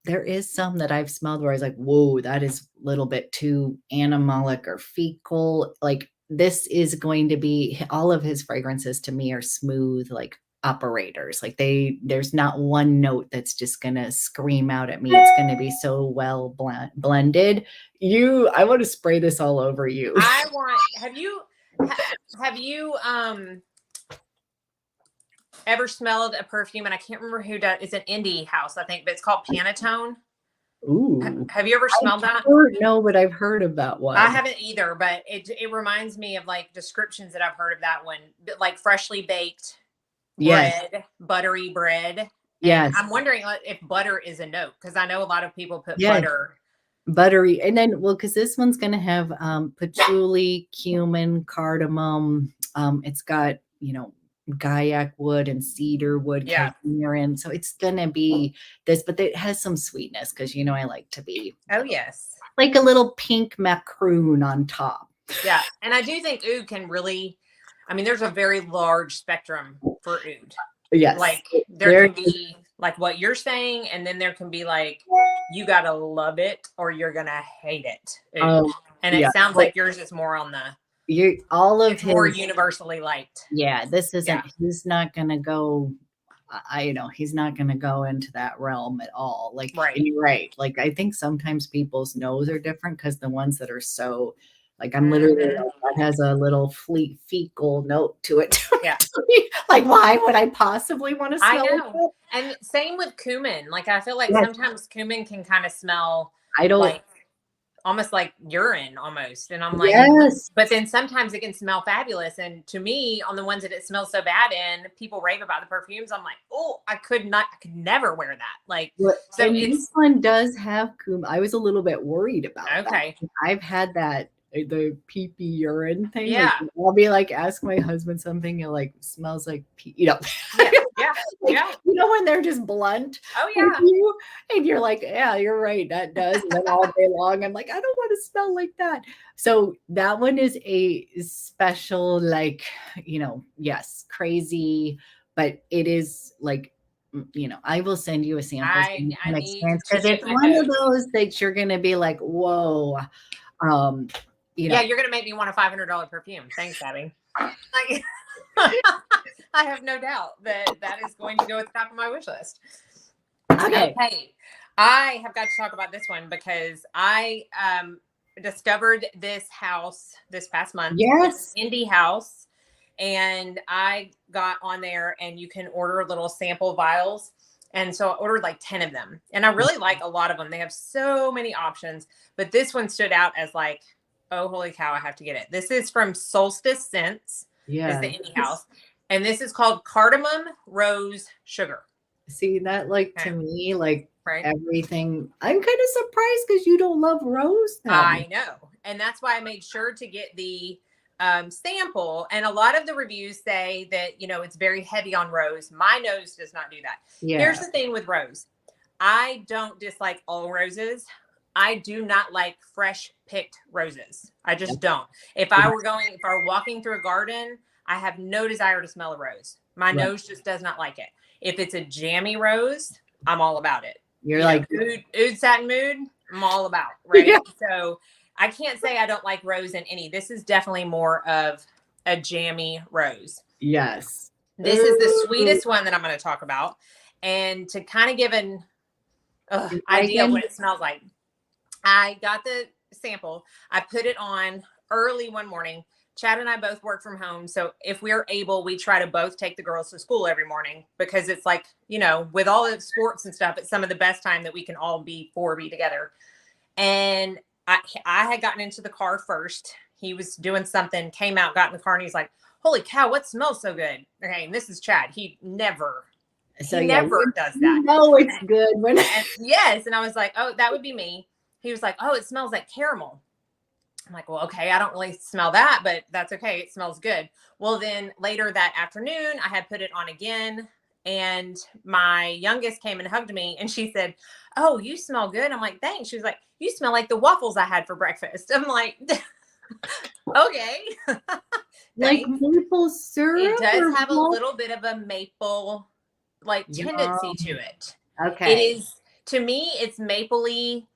there is some that I've smelled where I was like, whoa, that is a little bit too animalic or fecal. Like this is going to be all of his fragrances to me are smooth, like operators. Like there's not one note that's just gonna scream out at me. It's gonna be so well blended. I want to spray this all over you. I want. Have you ever smelled a perfume? And I can't remember who does. It's an indie house, I think, but it's called Pantone. Ooh. Have you ever I smelled that? don't know, but I've heard of that I one. haven't either, but it reminds me of like descriptions that I've heard of that one, like freshly baked Yes. bread, buttery bread. And Yes. I'm wondering if butter is a note because I know a lot of people put Yes. butter. Buttery, and then because this one's gonna have, patchouli, cumin, cardamom, it's got, Gaiac wood and cedar wood, Yeah. cassimyrin, so it's gonna be this, but it has some sweetness because, I like to be Oh, yes. like a little pink macaroon on top. Yeah. And I do think oud can really, I mean, there's a very large spectrum for oud. Yes. Like there There can be like what you're saying, and then there can be like you gotta love it or you're gonna hate it. Oud. And it yeah, sounds well, like yours is more on the all of it's more his universally liked. yeah, this Yeah. isn't he's not gonna go I you know, he's not going to go into that realm at all. Like, Right. and you're right. Like, I think sometimes people's nose are different because the ones that are so, like, I'm literally like, that has a little fecal note to it. Yeah. Like, why would I possibly want to smell I like know. that? And same with cumin. Like, I feel like Yes. sometimes cumin can kind of smell I don't. like almost like urine almost. And I'm like, Yes. but then sometimes it can smell fabulous. And to me, on the ones that it smells so bad in, people rave about the perfumes. I'm like, oh, I could never wear that. Like, so and it's this one does have cumin. I was a little bit worried about okay. that. I've had that the pee-pee urine thing. Yeah. Like, I'll be like, ask my husband something, and like smells like pee, you know. Yeah. Yeah. Like, Yeah. you know, when they're just blunt. Oh yeah. And you're like, yeah, you're right. That does. And then all day long, I'm like, I don't want to smell like that. So that one is a special, like, you know, yes, crazy, but it is like, you know, I will send you a sample I need to because it's take my one of notes. those that you're gonna be like, whoa. You know, Yeah, you're gonna make me want a $500 perfume. Thanks, Abby. Like, I have no doubt that is going to go at the top of my wish list. Okay. I have got to talk about this one because I discovered this house this past month. Yes. Indie house. And I got on there and you can order little sample vials. And so I ordered like 10 of them. And I really like a lot of them. They have so many options. But this one stood out as like, oh, holy cow, I have to get it. This is from Solstice Scents. Yeah. Is the indie house. And this is called Cardamom Rose Sugar. See that, like, to me, like, right? Everything. I'm kind of surprised because you don't love rose. I know. And that's why I made sure to get the sample. And a lot of the reviews say that, you know, it's very heavy on rose. My nose does not do that. Yeah. Here's the thing with rose. I don't dislike all roses. I do not like fresh picked roses. I just don't. If I were walking through a garden, I have no desire to smell a rose. My nose just does not like it. If it's a jammy rose, I'm all about it. You're like oud satin mood, I'm all about, right? Yeah. So I can't say I don't like rose in any. This is definitely more of a jammy rose. Yes. This is the sweetest one that I'm going to talk about. And to kind of give an idea of what it smells like, I got the sample. I put it on early one morning. Chad and I both work from home. So if we're able, we try to both take the girls to school every morning because it's like, you know, with all the sports and stuff, it's some of the best time that we can all be together. And I had gotten into the car first. He was doing something, came out, got in the car, and he's like, holy cow, what smells so good? Okay, and this is Chad. He never does that. No, it's good. Yes. And I was like, oh, that would be me. He was like, oh, it smells like caramel. I'm like, well, okay, I don't really smell that, but that's okay. It smells good. Well, then later that afternoon, I had put it on again. And my youngest came and hugged me and she said, oh, you smell good. I'm like, thanks. She was like, you smell like the waffles I had for breakfast. I'm like, okay. Like maple syrup? It does have a little bit of a maple like tendency to it. Okay. It is, to me, it's mapley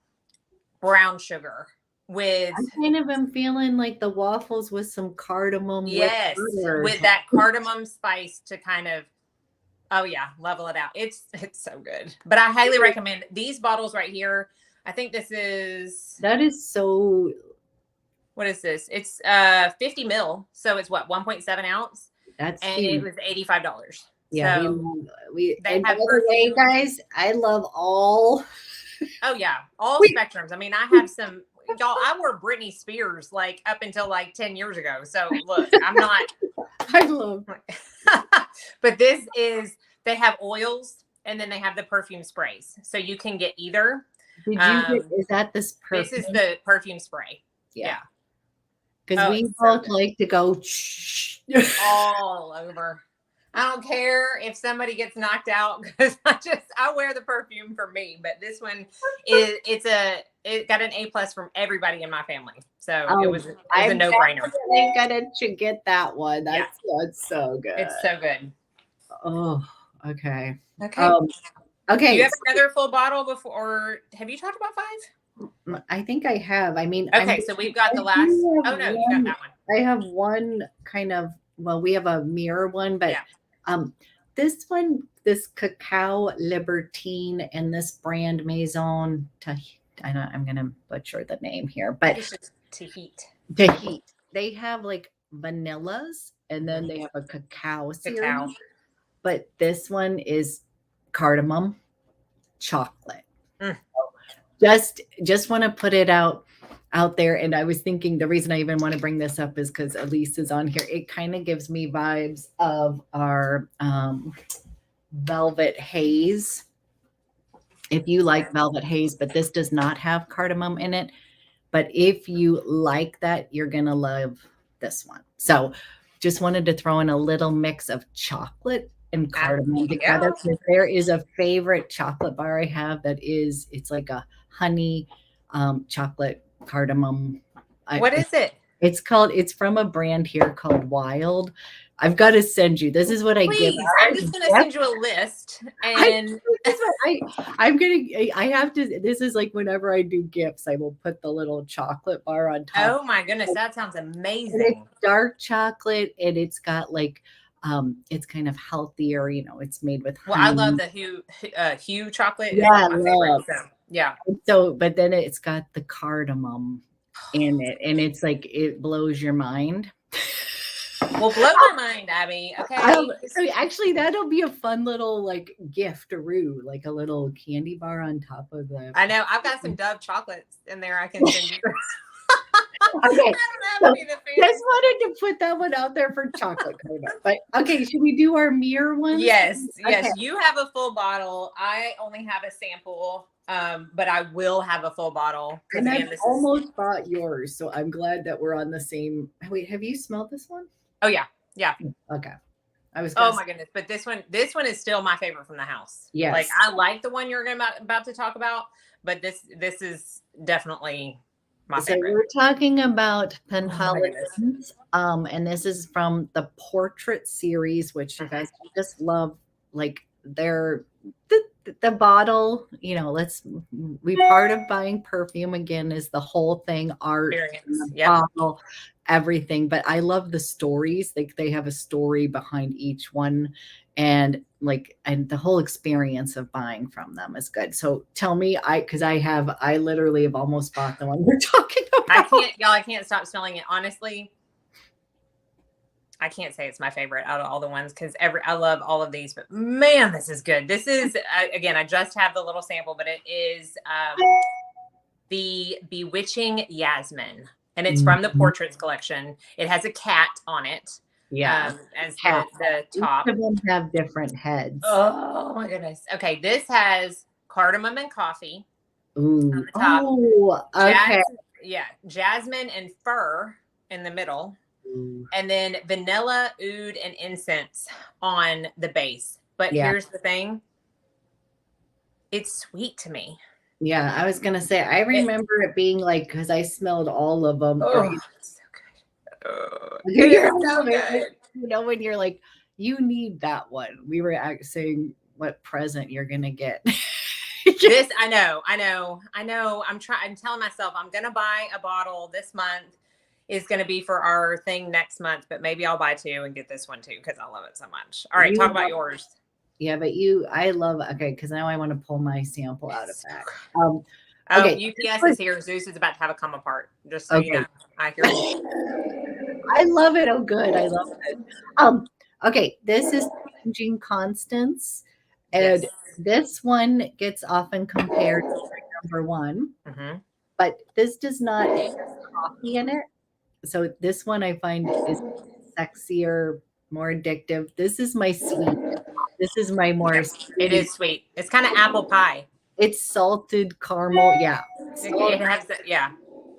brown sugar. I kind of am feeling like the waffles with some cardamom. Yes, with that cardamom spice to kind of, level it out. It's so good. But I highly recommend these bottles right here. I think this is. That is so. What is this? It's 50 mil. So it's what, 1.7 ounce? And it was $85. Yeah. So we and by the way, guys, I love all. Oh yeah. All spectrums. I mean, I have some. Y'all, I wore Britney Spears like up until like 10 years ago. So look, I'm not. I love. But this is, they have oils and then they have the perfume sprays. So you can get either. Did you get, is that this perfume? This is the perfume spray. Yeah. Because we both like to go all over. I don't care if somebody gets knocked out because I wear the perfume for me. But this one it got an A+ from everybody in my family. So it was a no-brainer. I'm gonna get that one. That's so good. It's so good. Oh, okay. Okay. Okay. Do you have another full bottle before, or have you talked about 5? I think I have. I mean, okay, so we've got the last. Oh no, you got that one. I have one kind of. Well, we have a mirror one, but this one, this Cacao Libertine and this brand Maison I'm gonna butcher the name here, I but think it's just Tahit. Tahit. They have like vanillas and then they have a cacao series. Cacao. But this one is cardamom chocolate. Mm. Just want to put it out there. And I was thinking the reason I even want to bring this up is because Elise is on here. It kind of gives me vibes of our Velvet Haze. If you like Velvet Haze, but this does not have cardamom in it. But if you like that, you're going to love this one. So just wanted to throw in a little mix of chocolate and cardamom together. There is a favorite chocolate bar I have that it's like a honey chocolate cardamom. What is it? It's from a brand here called Wild. I've got to send you. This is what I give. I'm just going to send you a list. And I have to, this is like whenever I do gifts, I will put the little chocolate bar on top. Oh my goodness. That sounds amazing. And it's dark chocolate and it's got like, it's kind of healthier, it's made with honey. Well, I love the Hue chocolate. Yeah, my favorite, so, yeah. So, but then it's got the cardamom in it, and it's like it blows your mind. Well, blow my mind, Abby. Okay. So actually, that'll be a fun little like gift-aroo, like a little candy bar on top of the. I know. I've got some Dove chocolates in there. I can send you. Okay. So just wanted to put that one out there for chocolate cardamom. But okay, should we do our mirror one? Yes. Okay. Yes. You have a full bottle. I only have a sample. But I will have a full bottle. And I've almost bought yours, so I'm glad that we're on the same. Wait, have you smelled this one? Oh yeah, yeah. Okay. Oh my goodness! But this one is still my favorite from the house. Yes. Like I like the one you're about to talk about, but this is definitely my favorite. So we're talking about Penhaligon's, and this is from the Portrait series, which you guys just love. Like they're the bottle, part of buying perfume again is the whole thing, art, bottle, everything. But I love the stories. Like they have a story behind each one, and the whole experience of buying from them is good. So tell me, I literally have almost bought the one we're talking about. I can't stop smelling it. Honestly, I can't say it's my favorite out of all the ones because I love all of these, but man, this is good. This is, again, I just have the little sample, but it is the Bewitching Yasmin, and it's from the Portraits collection. It has a cat on it. Yeah. As the top. Each of them have different heads. Oh my goodness. Okay. This has cardamom and coffee. Ooh. On the top. Oh, okay. Jasmine and fir in the middle. And then vanilla, oud, and incense on the base. But here's the thing. It's sweet to me. Yeah, I was going to say, I remember it being like, because I smelled all of them. Oh, it's so good. When you're like, you need that one. We were saying what present you're going to get. This, I know. I'm telling myself I'm going to buy a bottle this month. Is going to be for our thing next month, but maybe I'll buy two and get this one too because I love it so much. All right, talk about yours. Yeah, but because now I want to pull my sample out of that. Okay. UPS is here. Zeus is about to have a come apart. Just so you know. I hear you. I love it. Oh, good. I love it. Okay, this is Changing Constance, and this one gets often compared to number one, but this does not have coffee in it. So this one I find is sexier, more addictive. This is my sweet. This is my more sweet. It is sweet. It's kind of apple pie. It's salted caramel. Yeah. It has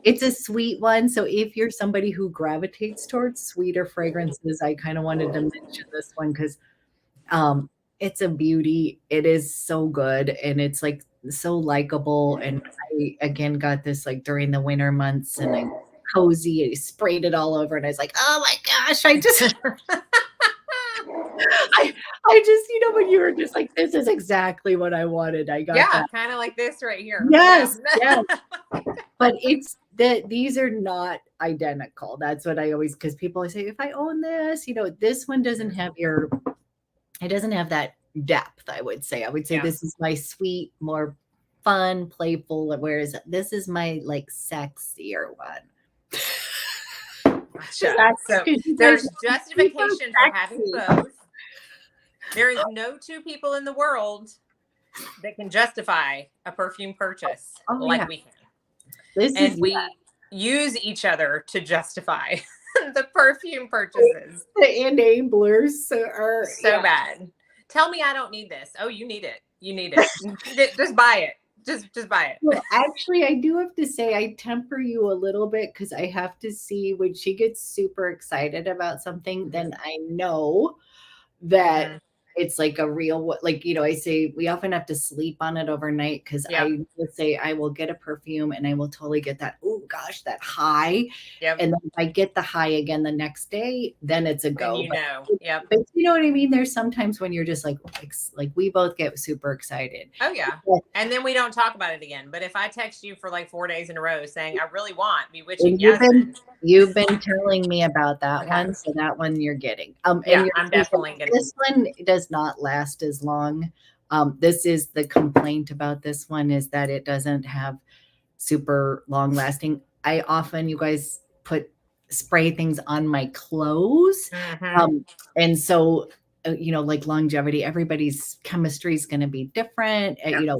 It's a sweet one. So if you're somebody who gravitates towards sweeter fragrances, I kind of wanted to mention this one because it's a beauty. It is so good. And it's like so likable. And I, again, got this like during the winter months and I cozy. I sprayed it all over and I was like, oh my gosh, I just when you were just like, this is exactly what I wanted. I got kind of like this right here. Yes. But it's that these are not identical. That's what I always, because people say, if I own this, this one doesn't have your it doesn't have that depth, I would say. I would say Yeah. this is my sweet, more fun, playful, whereas this is my like sexier one. Gotcha. That's So 'cause you guys there's are super justification for having sexy. both. There is no two people in the world that can justify a perfume purchase Oh yeah, like we can. this And is we use each other to justify the perfume purchases. the enablers are So bad. Tell me I don't need this. Oh, you need it. You need it. Just buy it. Just buy it. Well, actually, I do have to say I temper you a little bit because I have to see when she gets super excited about something, then I know that Mhm. it's like a real like, I say we often have to sleep on it overnight because Yep. I would say I will get a perfume and I will totally get that, oh gosh, that high. Yep. And then if I get the high again the next day, then it's a And go. you know. Yep. But you know what I mean? There's sometimes when you're just like we both get super excited. Oh yeah. But- And then we don't talk about it again. But if I text you for like 4 days in a row saying I really want Bewitching And you've been Yasmin. telling me about that Okay. one, so that one you're getting. Yeah, And I'm definitely getting this one does not last as long. This is the complaint about this one is that it doesn't have super long lasting. I often, you guys spray things on my clothes. Mhm. And so, like longevity, everybody's chemistry is going to be different. Yeah.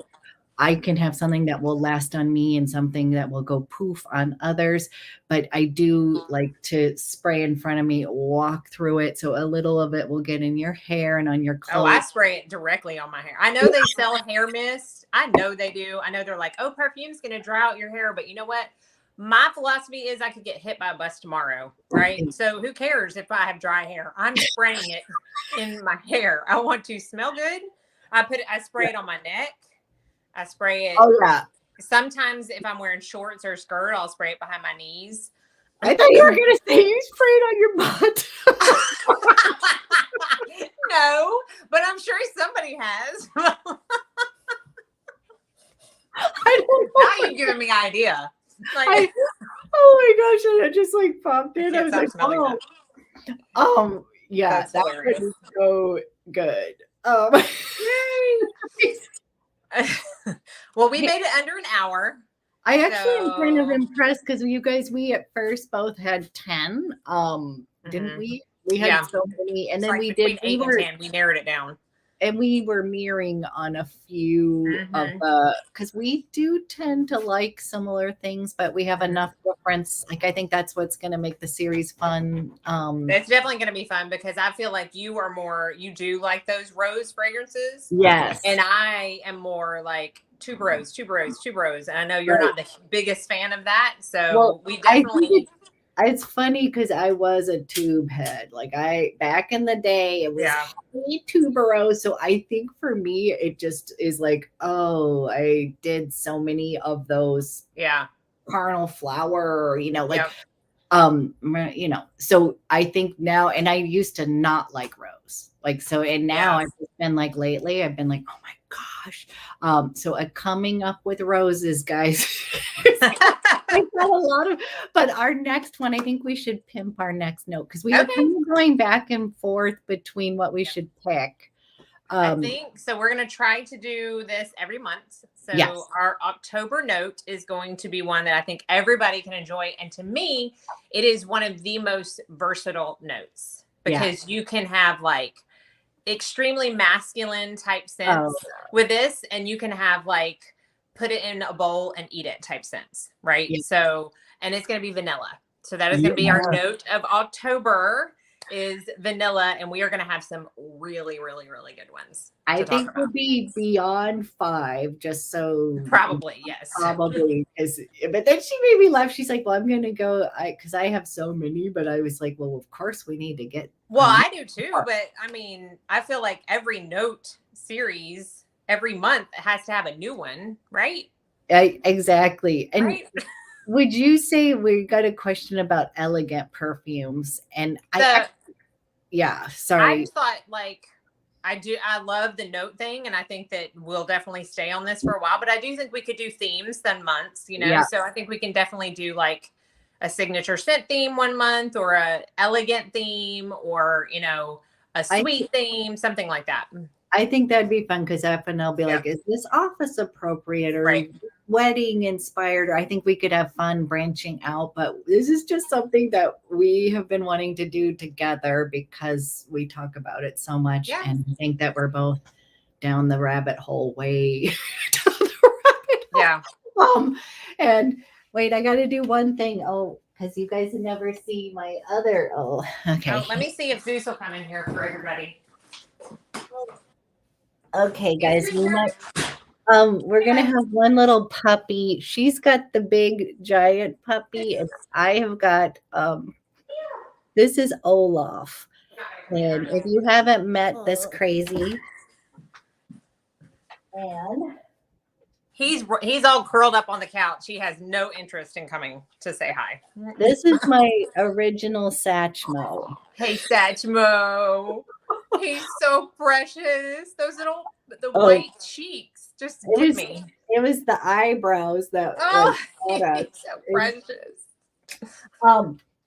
I can have something that will last on me and something that will go poof on others. But I do like to spray in front of me, walk through it. So a little of it will get in your hair and on your Oh, I clothes. spray it directly on my hair. I know they sell hair mist. I know they do. I know they're like, oh, perfume's going to dry out your hair. But you know what? My philosophy is I could get hit by a bus tomorrow, right? So who cares if I have dry hair? I'm spraying it in my hair. I want to smell good. I spray it on my neck. I spray it. Oh yeah. Sometimes if I'm wearing shorts or a skirt, I'll spray it behind my knees. I thought you were gonna say you sprayed on your butt. No, but I'm sure somebody has. I don't know. Now you've given me an idea. Like, oh my gosh, and it just like popped in. I was like, oh, yeah, That's that hilarious. was so good. Well, we made it under an hour. I actually am kind of impressed because you guys, we at first both had 10. Didn't we? We had so many, and then we did. We narrowed it down, and we were mirroring on a few of the because we do tend to like similar things, but we have enough difference. Like I think that's what's going to make the series fun. It's definitely going to be fun because I feel like you do like those rose fragrances. Yes, and I am more like tuberose, and I know you're not the biggest fan of that, so we definitely. It's funny because I was a tube head. Like back in the day, it was tuberose. So I think for me, it just is like, oh, I did so many of those. Yeah. Carnel flower, so I think now, and I used to not like rose. And now I've been like lately, I've been like, oh my gosh. So coming up with roses, guys. I got a lot of, but our next one, I think we should pimp our next note because we were kind of going back and forth between what we should pick. I think so. We're going to try to do this every month. So our October note is going to be one that I think everybody can enjoy. And to me, it is one of the most versatile notes because you can have like extremely masculine type scents with this, and you can have like put it in a bowl and eat it type scents, right? So, and it's going to be vanilla. So that is going to be our note of October is vanilla, and we are going to have some really, really, really good ones. I think we'll be beyond 5, just so probably yes, probably because. But then she made me laugh. She's like, "Well, I'm going to go because I have so many." But I was like, "Well, of course we need to get." Well, I do too, but I mean, I feel like every note series every month has to have a new one, right? Exactly, and. Right? Would you say we got a question about elegant perfumes? And sorry. I just thought like I love the note thing, and I think that we'll definitely stay on this for a while, but I do think we could do themes than months, so I think we can definitely do like a signature scent theme one month or a elegant theme or, a sweet theme, something like that. I think that'd be fun because often they'll be like, is this office appropriate or wedding inspired? Or I think we could have fun branching out, but this is just something that we have been wanting to do together because we talk about it so much. And I think that we're both down the rabbit hole way down the rabbit hole. And wait, I got to do one thing. Oh, because you guys never see my other. Oh, okay. Oh, let me see if Zeus will come in here for everybody. Okay, guys, we're gonna have one little puppy. She's got the big giant puppy, and I have got this is Olaf. And if you haven't met this crazy, and he's all curled up on the couch. He has no interest in coming to say hi. This is my original Satchmo. Hey, Satchmo. He's so precious. Those the white cheeks just did me. It was the eyebrows that he's so precious.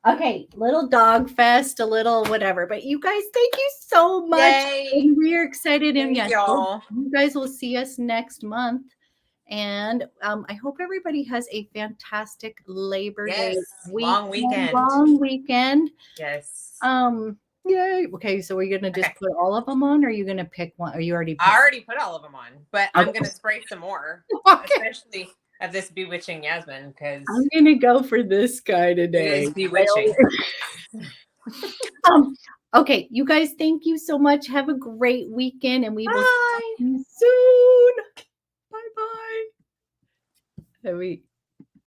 Okay, little dog fest, a little whatever. But you guys, thank you so much. And we're excited. And yes, you guys will see us next month. And I hope everybody has a fantastic Labor Day long weekend. Long weekend. Yes. Yay. Okay, so we're gonna just put all of them on, or are you gonna pick one? Or you already? I already put all of them on, but I'm gonna spray some more, especially of this bewitching Yasmin, because I'm gonna go for this guy today. It is bewitching. Okay, you guys, thank you so much. Have a great weekend, and we will see you soon. Bye bye.